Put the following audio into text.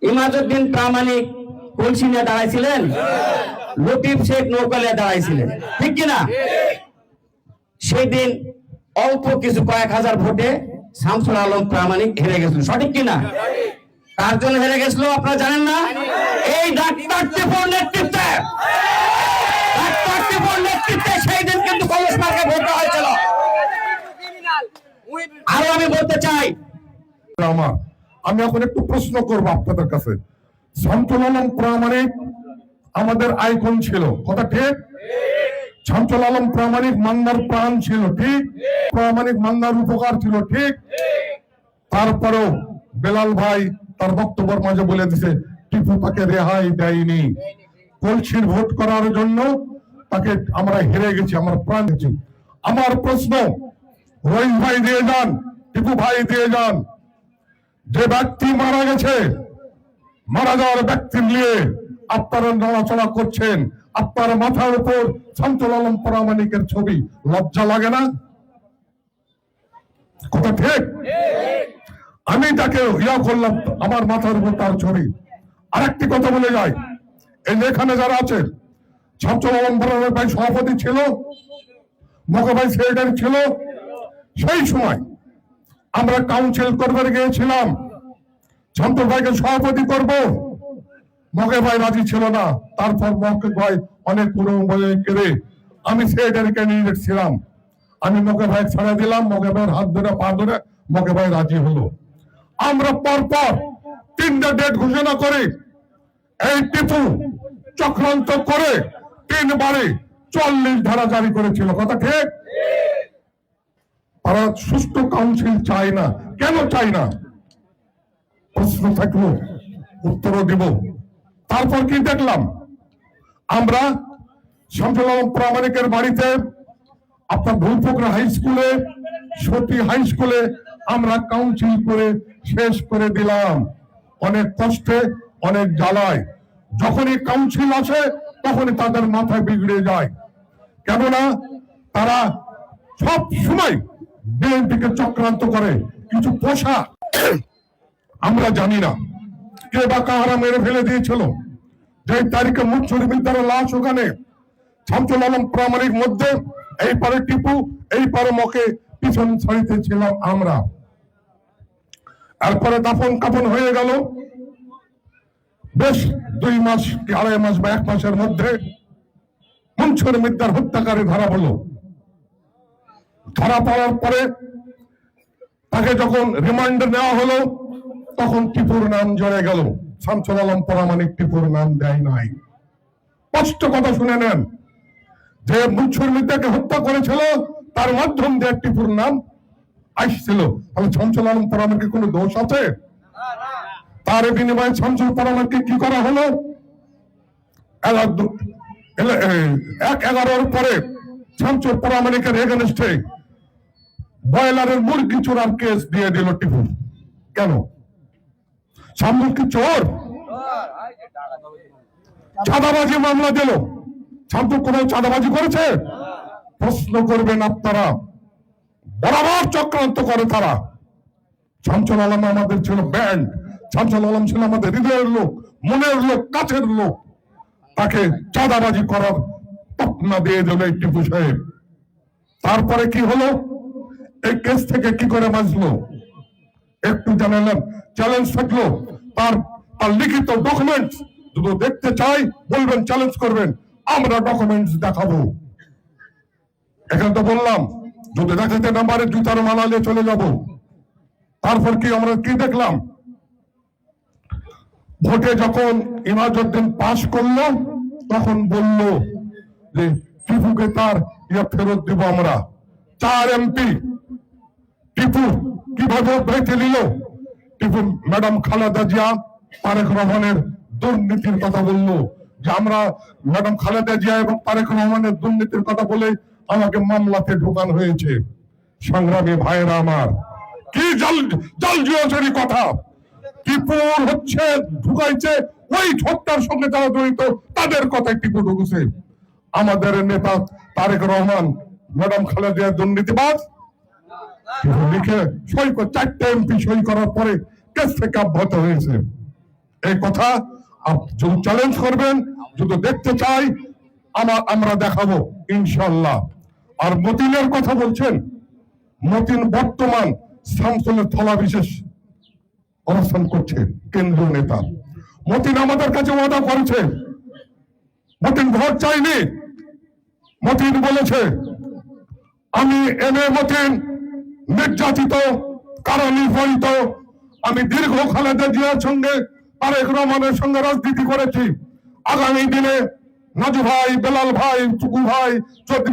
ইমাজউদ্দিন প্রামাণিক কলসি নিয়ে দাঁড়াইছিলেন, লতিফ শেখ নৌকা নিয়ে দাঁড়াইছিলেন, ঠিক কিনা? সেই দিন অল্প কিছু কয়েক হাজার ভোটে শামসুল আলম প্রামাণিক হেরে গেছিল, সঠিক কিনা? তার জন্য হেরে গেছিল আপনারা জানেন না? এই ডাক্তার টিপুর নেতৃত্বে, সেই দিন কিন্তু কংগ্রেস মার্কে ভোট হয়েছিল। আরো আমি বলতে চাই, আমি এখন একটু প্রশ্ন করবো আপনাদের কাছে। শামসুল আলম প্রামাণিক আমাদের আইকন ছিল, কথা ঠিক? শামসুল আলম প্রামাণিক মান্নার প্রাণ ছিল, ঠিক? প্রামাণিক মান্নার উপকার ছিল, ঠিক? তারপরেও বেলাল ভাই তার বক্তব্যের মাঝে বলে দিছে টিপু তাকে রেহাই দেয়নি, কলসির ভোট করার জন্য তাকে আমরা হেরে গেছি, আমরা প্রাণ গেছি। আমার প্রশ্ন, রহিম ভাই দিয়ে যান, টিপু ভাই দিয়ে যান, যে ব্যক্তি মারা গেছে, মারা যাওয়ার ব্যক্তি নিয়ে আপনারা নড়াচড়া করছেন, আপনার মাথার উপর শামসুল আলম প্রামাণিকের ছবি, লজ্জা লাগে না? কথা ঠিক? আমি তাকে ইয়া করলাম, আমার মাথার উপর তার ছবি। আরেকটি কথা বলে যাই, এই যে এখানে যারা আছে, শামসুল আলম প্রামাণিক ভাই সভাপতি ছিল, মকে ভাই সেক্রেটারি ছিল। সেই সময় আমরা কাউন্সিল করবার গিয়েছিলাম, শামসুল ভাইকে সভাপতি করব, মকে ভাই রাজি ছিল না। তারপর মকে ভাই অনেক করে আমি সেক্রেটারি ক্যান্ডিডেট ছিলাম, আমি মকে ভাই ছাড়া দিলাম, মকে ভাইয়ের হাত ধরে পা ধরে মকে ভাই রাজি হলো। আমরা পরপর 3টা ডেট ঘোষণা করি, এই টিপু চক্রান্ত করে 3 বারে 44 ধারা জারি করেছিল, কথা ঠিক? তারা সুষ্ঠু কাউন্সিল চায় না, কেন চায় না? প্রশ্ন থাকলো, উত্তরও দিব। তারপর কি দেখলাম আমরা, শামসুল আলম প্রামাণিকের বাড়িতে, আপনার ভুলপুকুরা হাই স্কুলে, সতী হাই স্কুলে আমরা কাউন্সিল করে শেষ করে দিলাম, অনেক কষ্টে, অনেক জ্বালায়। যখনই কাউন্সিল আসে তখনই তাদের মাথায় বিগড়ে যায়, কেননা তারা সব সময় বিএনপিকে চক্রান্ত করে। কিছু পোষা আমরা জানি না কে বা কাহারা মেরে ফেলে দিয়েছিল, যে তারিখে মুখ্যমন্ত্রী বিদ্যার লাশ ওখানে, শামসুল আলম প্রামাণিক মধ্যে, এই পারে টিপু, এই পারে মকে, পিছন সারিতে ছিলাম আমরা। এরপরে দাফন কাফন হয়ে গেল, বেশ 2 মাস কি 2.5 মাস বা 1 মাসের মধ্যে মনসুর মিদ্দার হত্যাকারী ধরা হলো। ধরা পড়ার পরে তাকে যখন রিমান্ডে নেওয়া হলো, তখন টিপুর নাম জড়ে গেল, শামসুল আলম প্রামাণিক টিপুর নাম দেয় নাই। স্পষ্ট কথা শুনে নেন, যে মনসুর মিদ্দাকে হত্যা করেছিল তার মাধ্যম দিয়ে টিপুর নাম আসছিল, তাহলে শামসুল আলম প্রামাণিকের কোনো দোষ আছে? তার বিনিময়ে শামসুল প্রামাণিককে কি করা হলো? 1/11 পরে শামসুল প্রামাণিকের এগেনস্টে বয়লারের মুরগি চোরার কেস দিয়ে দিল টিপু। কেন? শামসুল কি চোর? চাঁদাবাজি মামলা দিল, শামসুল কোথাও চাঁদাবাজি করেছে? প্রশ্ন করবেন আপনারা, বরাবর চক্রান্ত করে তারা। শামসুল আলম আমাদের ছিল ব্যান্ড, শামসুল আলম ছিল আমাদের হৃদয়ের লোক, মনের লোক, কাছের লোক। তাকে চাঁদাবাজি করার তকমা দিয়ে দিল এই টিপু সাহেব। তারপরে কি হলো? এই কেস থেকে কি করে বাঁচলো একটু জানালেন, চ্যালেঞ্জ থাকলো, তার লিখিত ডকুমেন্টস যদি দেখতে চাই বলবেন, চ্যালেঞ্জ করবেন, আমরা ডকুমেন্টস দেখাবো। এখানে তো বললাম যদি দেখাতে না পারে জুতার মালা নিয়ে চলে যাব। তারপর কি আমরা কি দেখলাম? ভোটে যখন ইমাজউদ্দিন পাশ করলো, তখন বলল যে টিপুকে তার ফেরত দিব আমরা। 4 এমপি টিপু কিভাবে বেঁচে নিল? টিপু ম্যাডাম খালেদা জিয়া তারেক রহমানের দুর্নীতির কথা বললো, যে আমরা ম্যাডাম খালেদা জিয়া এবং তারেক রহমানের দুর্নীতির কথা বলে আমাকে মামলাতে ঢোকানো হয়েছে। সংগ্রামী ভাইরা আমার, কি জল কথা! টিপুর হচ্ছে ঢুকাইছে ওই হত্যার সঙ্গে যারা জড়িত, তাদের কথায় টিপু ঢুকেছে। আমাদের নেতা তারেক রহমান ম্যাডাম খালেদা জিয়া দুর্নীতিবাজ লিখে সই করে 4টে এমপি সই করার পরে কেস থেকে অব্যাহত হয়েছে। এই কথা যদি চ্যালেঞ্জ করবেন, যদি দেখতে চাই আমরা দেখাবো ইনশাল্লাহ। আর মতিনের কথা বলছেন, মতিন বর্তমান শামসুলের থলা বিশেষ অবস্থান করছে, কেন্দ্রীয় নেতা। মতিন আমাদের কাছে ওয়াদা করেছে, মতিন ভোট চাইনি। মতিন বলেছে, আমি মতিন নির্যাতিত, কারানির্যাতিত, আমি দীর্ঘ খালেদা জিয়ার সঙ্গে, তারেক রহমানের সঙ্গে রাজনীতি করেছি। আগামী দিনে নাজু ভাই, বেলাল ভাই, চুকু ভাই, চৌধুরী